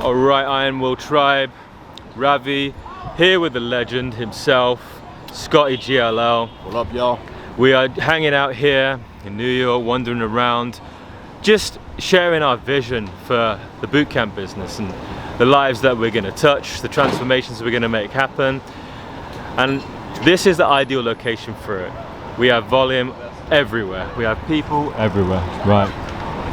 Alright, Iron Will Tribe, Ravi, here with the legend himself, Scotty GLL. What up, y'all? We are hanging out here in New York, wandering around, just sharing our vision for the bootcamp business and the lives that we're going to touch, the transformations we're going to make happen. And this is the ideal location for it. We have volume everywhere. We have people everywhere, right?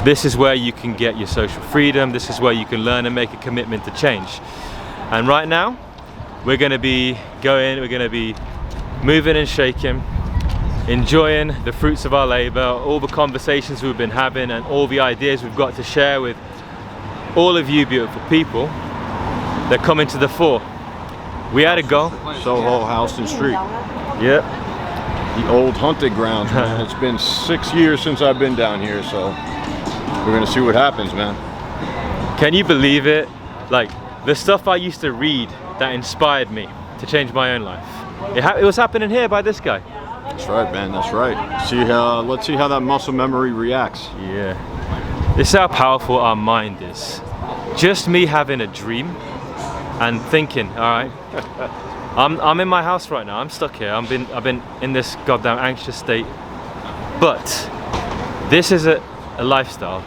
This is where you can get your social freedom. This is where you can learn and make a commitment to change. And right now, we're going to be moving and shaking, enjoying the fruits of our labor, all the conversations we've been having and all the ideas we've got to share with all of you beautiful people. They're coming to the fore. We had to go. Soho, Houston Street. Yep. The old hunting grounds, man. It's been 6 years since I've been down here, so we're gonna see what happens, man. Can you believe it? Like, the stuff I used to read that inspired me to change my own life. It was happening here by this guy. That's right, man, that's right. Let's see how that muscle memory reacts. Yeah. This is how powerful our mind is. Just me having a dream and thinking, all right, I'm in my house right now, I'm stuck here, I've been in this goddamn anxious state. But this is a lifestyle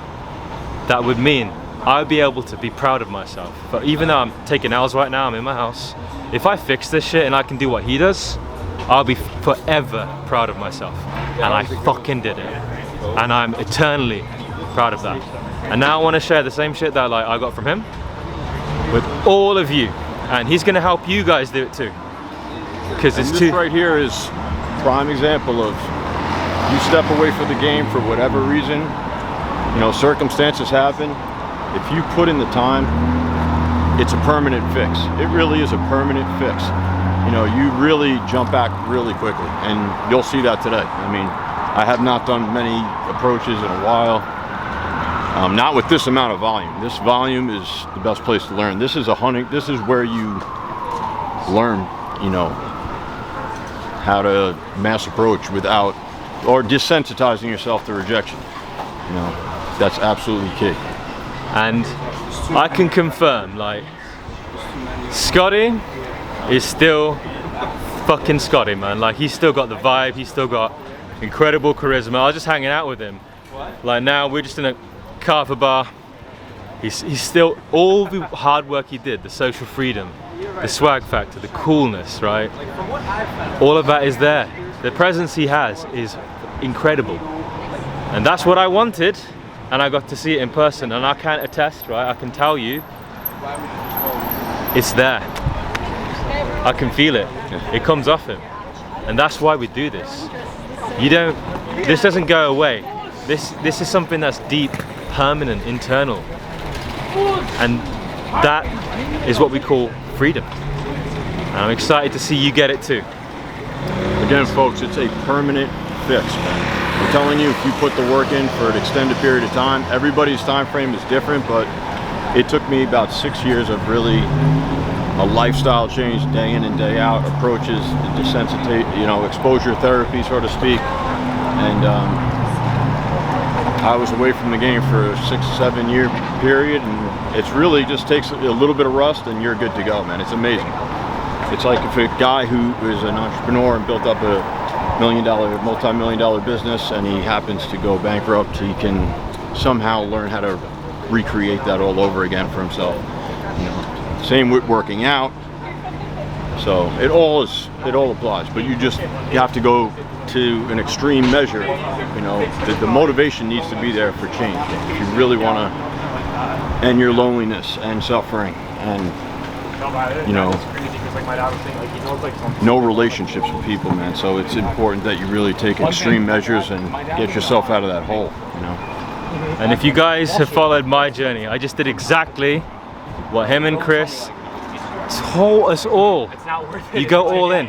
that would mean I would be able to be proud of myself. But even though I'm taking L's right now, I'm in my house, if I fix this shit and I can do what he does, I'll be forever proud of myself. And I fucking did it. And I'm eternally proud of that. And now I want to share the same shit that I got from him with all of you. And he's going to help you guys do it too. Because it's this right here is prime example of you step away from the game for whatever reason, you know, circumstances happen. If you put in the time, it's a permanent fix. It really is a permanent fix. You know, you really jump back really quickly, and you'll see that today. I mean, I have not done many approaches in a while. Not with this amount of volume. This volume is the best place to learn. This is where you learn, you know, how to mass approach without, or desensitizing yourself to rejection. You know, that's absolutely key. And I can confirm, like, Scotty is still fucking Scotty, man. Like, he's still got the vibe, he's still got incredible charisma. I was just hanging out with him. Like, now we're just in a kava bar. He's still, all the hard work he did, the social freedom, the swag factor, the coolness, right? All of that is there. The presence he has is incredible. And that's what I wanted, and I got to see it in person, and I can attest, right? I can tell you, it's there. I can feel it. It comes off him. And that's why we do this. This doesn't go away. This is something that's deep, permanent, internal. And that is what we call freedom. And I'm excited to see you get it too. Again, folks, it's a permanent fix, man. I'm telling you, if you put the work in for an extended period of time, everybody's time frame is different, but it took me about 6 years of really a lifestyle change, day in and day out, approaches, desensitize, you know, exposure therapy, so to speak. And I was away from the game for a 6-7 year period, and it's really just takes a little bit of rust and you're good to go, man. It's amazing. It's like if a guy who is an entrepreneur and built up a multi-million-dollar business and he happens to go bankrupt, he can somehow learn how to recreate that all over again for himself. You know, same with working out. So it all applies, but you have to go to an extreme measure. You know, the motivation needs to be there for change. If you really want to end your loneliness and suffering and, you know, no relationships with people, man. So it's important that you really take extreme measures and get yourself out of that hole, you know. And if you guys have followed my journey, I just did exactly what him and Chris told us all. You go all in.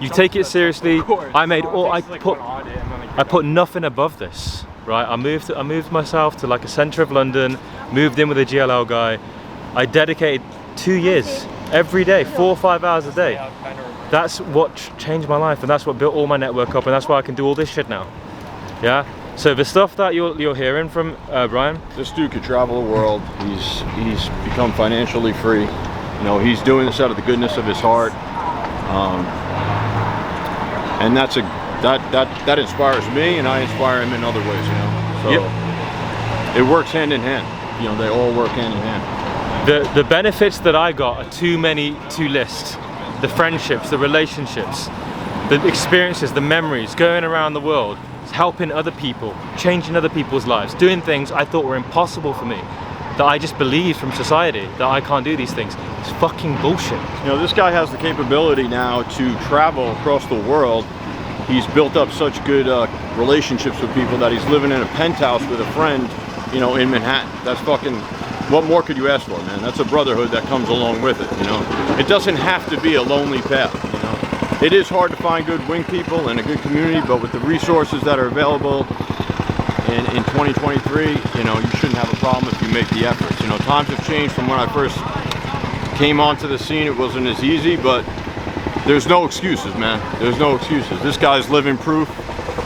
You take it seriously. I put nothing above this, right? I moved myself to like a centre of London, moved in with a GLL guy. I dedicated 2 years, every day, 4 or 5 hours a day. That's what changed my life, and that's what built all my network up, and that's why I can do all this shit now. Yeah? So the stuff that you're hearing from Brian, this dude could travel the world. He's become financially free. You know, he's doing this out of the goodness of his heart, and that inspires me, and I inspire him in other ways. You know, so it works hand in hand. You know, they all work hand in hand. The benefits that I got are too many to list. The friendships, the relationships, the experiences, the memories, going around the world, helping other people, changing other people's lives, doing things I thought were impossible for me, that I just believed from society that I can't do these things. It's fucking bullshit. You know, this guy has the capability now to travel across the world. He's built up such good relationships with people that he's living in a penthouse with a friend, you know, in Manhattan. That's fucking, what more could you ask for, man? That's a brotherhood that comes along with it, you know? It doesn't have to be a lonely path, you know? It is hard to find good wing people and a good community, but with the resources that are available in 2023, you know, you shouldn't have a problem if you make the efforts. You know, times have changed from when I first came onto the scene. It wasn't as easy, but there's no excuses, man. There's no excuses. This guy's living proof.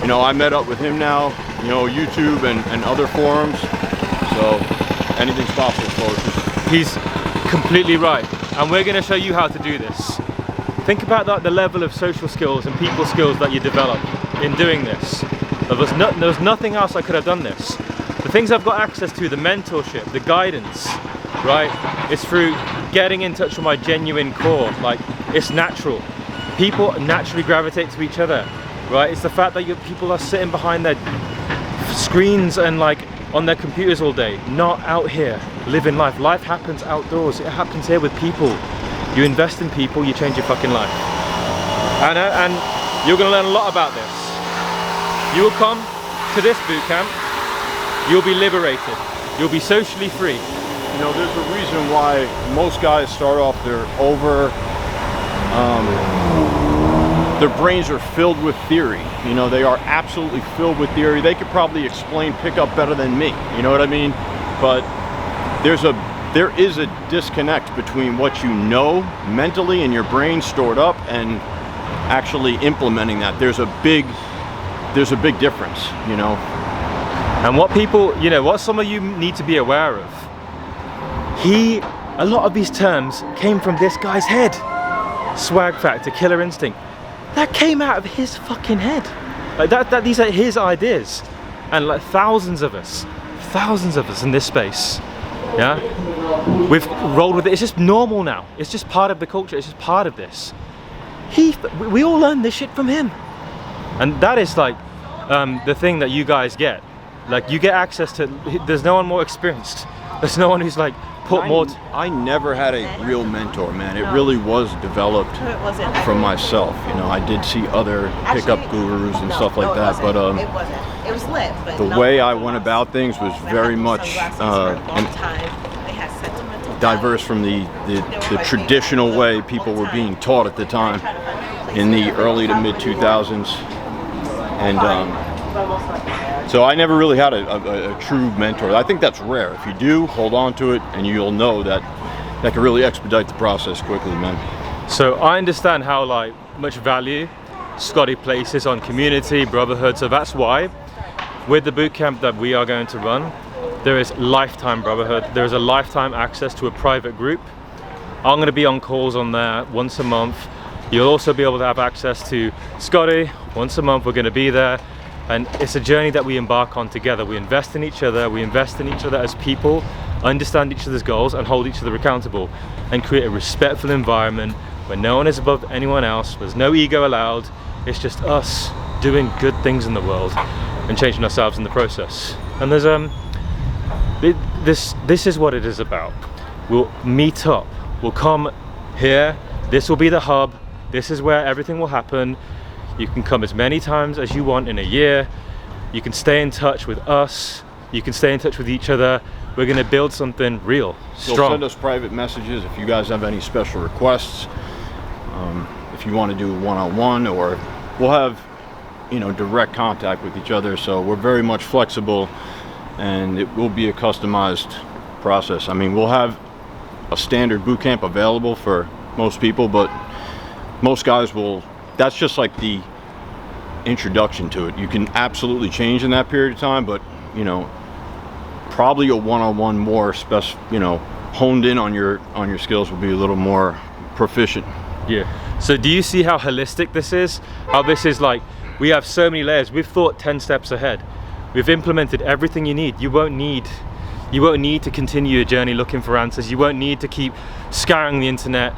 You know, I met up with him now, you know, YouTube and other forums, so anything's possible, folks. He's completely right, and we're going to show you how to do this. Think about that, the level of social skills and people skills that you develop in doing this. There was nothing else I could have done this. The things I've got access to, the mentorship, the guidance, right? It's through getting in touch with my genuine core. Like, it's natural. People naturally gravitate to each other, right? It's the fact that people are sitting behind their screens and like on their computers all day, not out here living life. Life happens outdoors. It happens here with people. You invest in people, you change your fucking life. And you're gonna learn a lot about this. You will come to this boot camp, you'll be liberated. You'll be socially free. You know, there's a reason why most guys start off, their brains are filled with theory. You know, they are absolutely filled with theory. They could probably explain pickup better than me, you know what I mean? But there is a disconnect between what you know mentally in your brain stored up and actually implementing that. There's a big difference, you know. And what people, you know, what some of you need to be aware of, a lot of these terms came from this guy's head. Swag factor, killer instinct. That came out of his fucking head. Like these are his ideas. And like thousands of us in this space, yeah, we've rolled with it. It's just normal now. It's just part of the culture. It's just part of this. We all learned this shit from him. And that is like the thing that you guys get. Like, you get access to, there's no one more experienced. There's no one who's like put more. I never had a real mentor, man. It really was developed from myself. You know, I did see other pickup gurus and stuff like that, but it was lit. But the way I went about things was very much diverse from the traditional way people were being taught at the time in the early to mid 2000s, and so I never really had a true mentor. I think that's rare. If you do, hold on to it, and you'll know that can really expedite the process quickly, man. So I understand how like much value Scotty places on community, brotherhood. So that's why with the bootcamp that we are going to run, there is lifetime brotherhood. There is a lifetime access to a private group. I'm going to be on calls on there once a month. You'll also be able to have access to Scotty once a month. We're going to be there. And it's a journey that we embark on together. We invest in each other, as people, understand each other's goals and hold each other accountable, and create a respectful environment where no one is above anyone else. There's no ego allowed. It's just us doing good things in the world and changing ourselves in the process. And there's this is what it is about. We'll meet up, we'll come here, this will be the hub, this is where everything will happen. You can come as many times as you want in a year. You can stay in touch with us. You can stay in touch with each other. We're going to build something real, strong. So send us private messages if you guys have any special requests. If you want to do one-on-one, or we'll have, you know, direct contact with each other. So we're very much flexible, and it will be a customized process. I mean, we'll have a standard boot camp available for most people, but most guys will. That's just like the introduction to it. You can absolutely change in that period of time, but you know, probably a one-on-one more honed in on your skills will be a little more proficient. Yeah. So do you see how holistic this is? How this is like, we have so many layers. We've thought 10 steps ahead. We've implemented everything you need. You won't need to continue your journey looking for answers. You won't need to keep scouring the internet,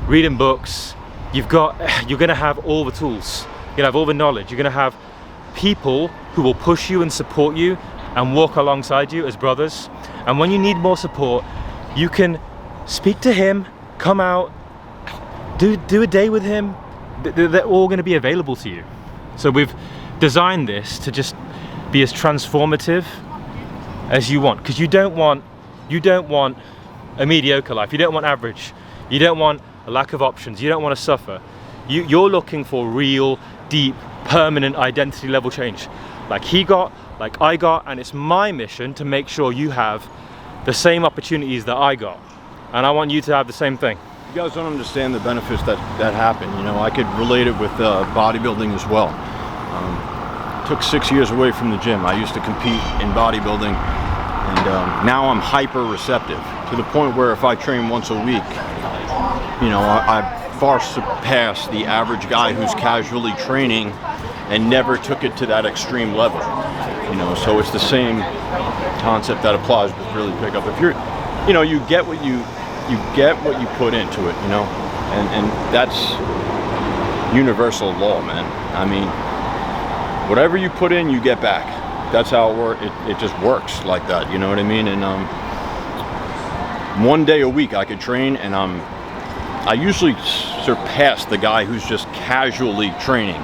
reading books. You're gonna have all the tools. You're gonna have all the knowledge. You're gonna have people who will push you and support you and walk alongside you as brothers. And when you need more support, you can speak to him, come out, do a day with him. They're all gonna be available to you. So we've designed this to just be as transformative as you want, because you don't want a mediocre life. You don't want average. You don't want a lack of options. You don't want to suffer. You're looking for real, deep, permanent identity level change, like he got, like I got, and it's my mission to make sure you have the same opportunities that I got, and I want you to have the same thing. You guys don't understand the benefits that happen. You know, I could relate it with bodybuilding as well. Took 6 years away from the gym. I used to compete in bodybuilding, and now I'm hyper receptive to the point where if I train once a week, you know, I far surpass the average guy who's casually training and never took it to that extreme level. You know, so it's the same concept that applies with really pickup. If you're, you know, you get what you put into it, you know, and that's universal law, man. I mean, whatever you put in, you get back. That's how it works. It just works like that, you know what I mean? And 1 day a week I could train, and I usually surpass the guy who's just casually training.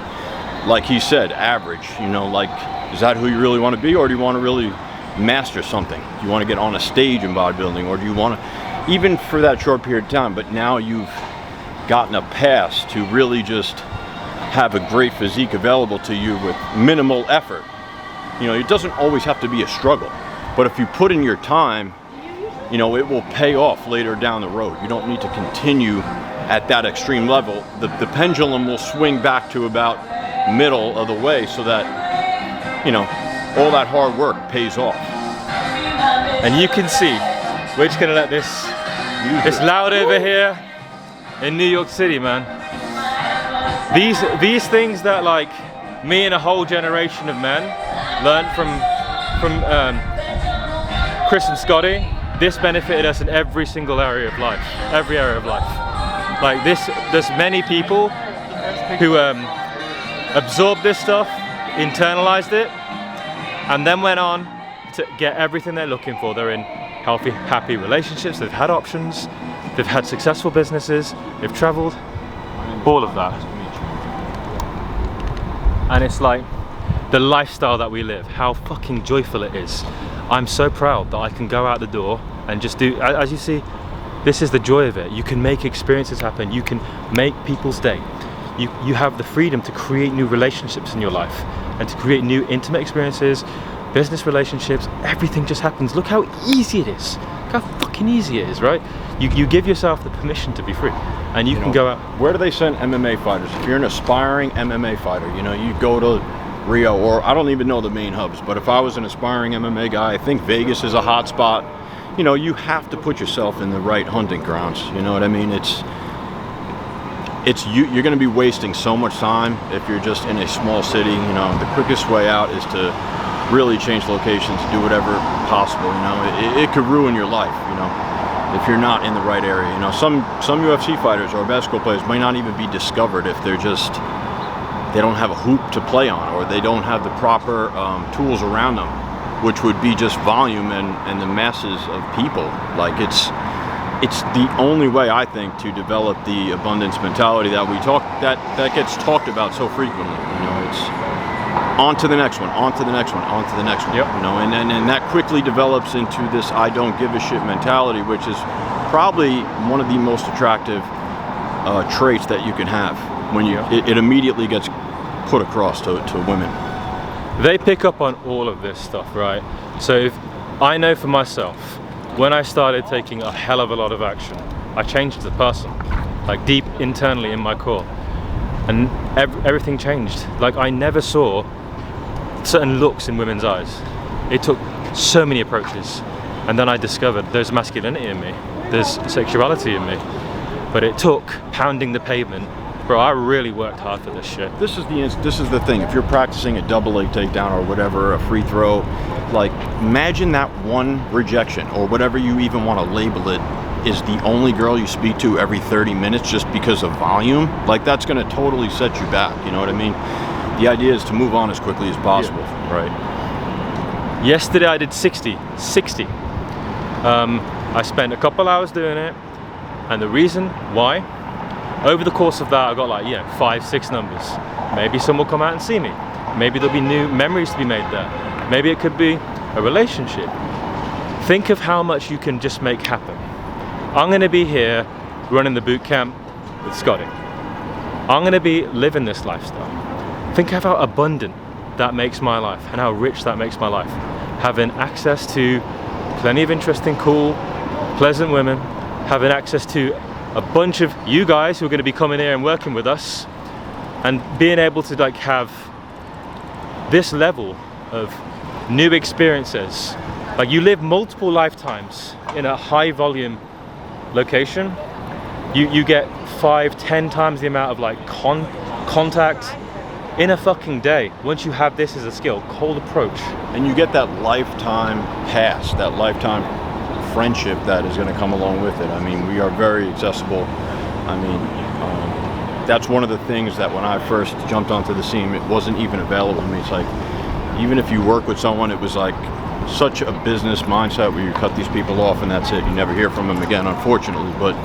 Like he said, average, you know, like, is that who you really want to be, or do you want to really master something? Do you want to get on a stage in bodybuilding, or do you want to, even for that short period of time, but now you've gotten a pass to really just have a great physique available to you with minimal effort. You know, it doesn't always have to be a struggle, but if you put in your time, you know, it will pay off later down the road. You don't need to continue at that extreme level. The pendulum will swing back to about middle of the way, so that, you know, all that hard work pays off. And you can see, we're just gonna let this, it's loud over here in New York City, man. These things that like me and a whole generation of men learned from Chris and Scotty, this benefited us in every single area of life, every area of life. Like this, there's many people who absorbed this stuff, internalized it, and then went on to get everything they're looking for. They're in healthy, happy relationships, they've had options, they've had successful businesses, they've traveled, all of that. And it's like the lifestyle that we live, how fucking joyful it is. I'm so proud that I can go out the door and just do, as you see, this is the joy of it. You can make experiences happen, you can make people's day. You have the freedom to create new relationships in your life and to create new intimate experiences, business relationships, everything just happens. Look how easy it is. Look how fucking easy it is, right? You give yourself the permission to be free, and you can go out. Where do they send MMA fighters? If you're an aspiring MMA fighter, you know, you go to Rio, or I don't even know the main hubs, but if I was an aspiring MMA guy, I think Vegas is a hot spot. You know, you have to put yourself in the right hunting grounds. You know what I mean? You're going to be wasting so much time if you're just in a small city. You know, the quickest way out is to really change locations, do whatever possible. You know, it could ruin your life, you know, if you're not in the right area. You know, some UFC fighters or basketball players might not even be discovered if they don't have a hoop to play on, or they don't have the proper tools around them, which would be just volume and the masses of people. Like it's the only way, I think, to develop the abundance mentality that that gets talked about so frequently. You know, it's on to the next one, on to the next one, on to the next one. Yep. You know, and that quickly develops into this I don't give a shit mentality, which is probably one of the most attractive traits that you can have when it immediately gets put across to women. They pick up on all of this stuff, right? So if I know for myself, when I started taking a hell of a lot of action, I changed as a person, like deep internally in my core. and everything changed. Like, I never saw certain looks in women's eyes. It took so many approaches, and then I discovered there's masculinity in me, there's sexuality in me, but it took pounding the pavement. Bro, I really worked hard for this shit. This is the thing. If you're practicing a double leg takedown or whatever, a free throw, like, imagine that one rejection or whatever you even want to label it is the only girl you speak to every 30 minutes just because of volume. Like, that's going to totally set you back. You know what I mean? The idea is to move on as quickly as possible. Yeah. Right. Yesterday I did 60. I spent a couple hours doing it, and the reason why, over the course of that I got like, 5, 6 numbers. Maybe some will come out and see me. Maybe there'll be new memories to be made there. Maybe it could be a relationship. Think of how much you can just make happen. I'm gonna be here running the boot camp with Scotty. I'm gonna be living this lifestyle. Think of how abundant that makes my life and how rich that makes my life. Having access to plenty of interesting, cool, pleasant women, having access to a bunch of you guys who are going to be coming here and working with us, and being able to like have this level of new experiences. Like, you live multiple lifetimes in a high volume location. You get 5, 10 times the amount of like contact in a fucking day once you have this as a skill. Cold approach. And you get that lifetime pass, that lifetime friendship that is going to come along with it. I mean, we are very accessible. I mean, that's one of the things that when I first jumped onto the scene, it wasn't even available to me. It's like, even if you work with someone, it was like such a business mindset where you cut these people off and that's it. You never hear from them again, unfortunately. But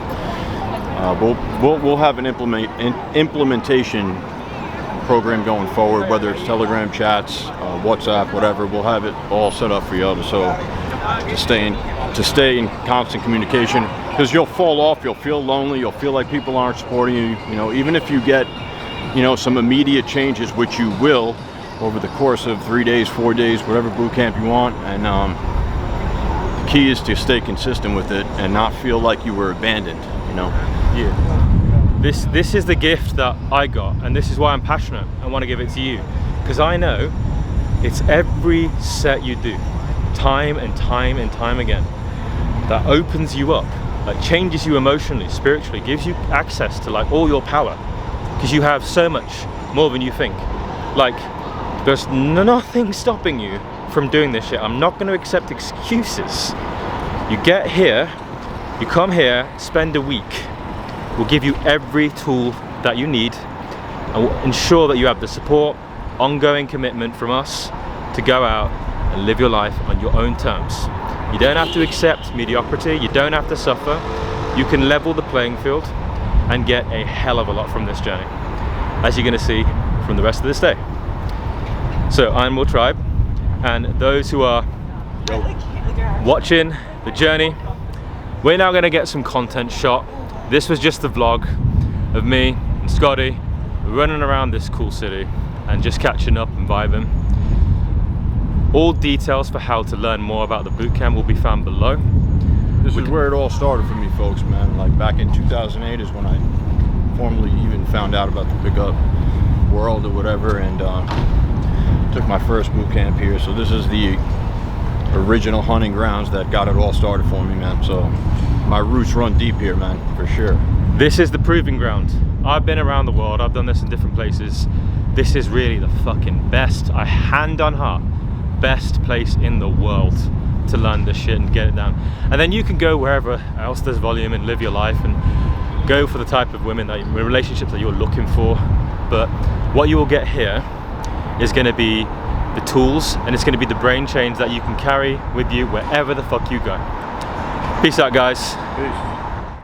we'll have an implementation program going forward, whether it's Telegram chats, WhatsApp, whatever. We'll have it all set up for you so to stay in constant communication, because you'll fall off, you'll feel lonely, you'll feel like people aren't supporting you. You know, even if you get, you know, some immediate changes, which you will over the course of 3 days, 4 days, whatever boot camp you want. And the key is to stay consistent with it and not feel like you were abandoned, you know? Yeah. This is the gift that I got, and this is why I'm passionate. I want to give it to you, because I know it's every set you do, time and time and time again, that opens you up, like changes you emotionally, spiritually, gives you access to like all your power, because you have so much more than you think. Like, there's nothing stopping you from doing this shit. I'm not going to accept excuses. You get here, you come here, spend a week. We'll give you every tool that you need, and we'll ensure that you have the support, ongoing commitment from us to go out and live your life on your own terms. You don't have to accept mediocrity, you don't have to suffer. You can level the playing field and get a hell of a lot from this journey, as you're going to see from the rest of this day. So I'm Will Tribe, and those who are watching the journey, we're now going to get some content shot. This was just the vlog of me and Scotty running around this cool city and just catching up and vibing. All details for how to learn more about the bootcamp will be found below. This is where it all started for me, folks, man. Like, back in 2008 is when I formally even found out about the pickup world or whatever, and took my first bootcamp here. So this is the original hunting grounds that got it all started for me, man. So my roots run deep here, man, for sure. This is the proving ground. I've been around the world, I've done this in different places. This is really the fucking best, I hand on heart, best place in the world to learn this shit and get it down. And then you can go wherever else there's volume and live your life and go for the type of women, that relationships that you're looking for. But what you will get here is going to be the tools, and it's going to be the brain change that you can carry with you wherever the fuck you go. Peace out, guys. Peace.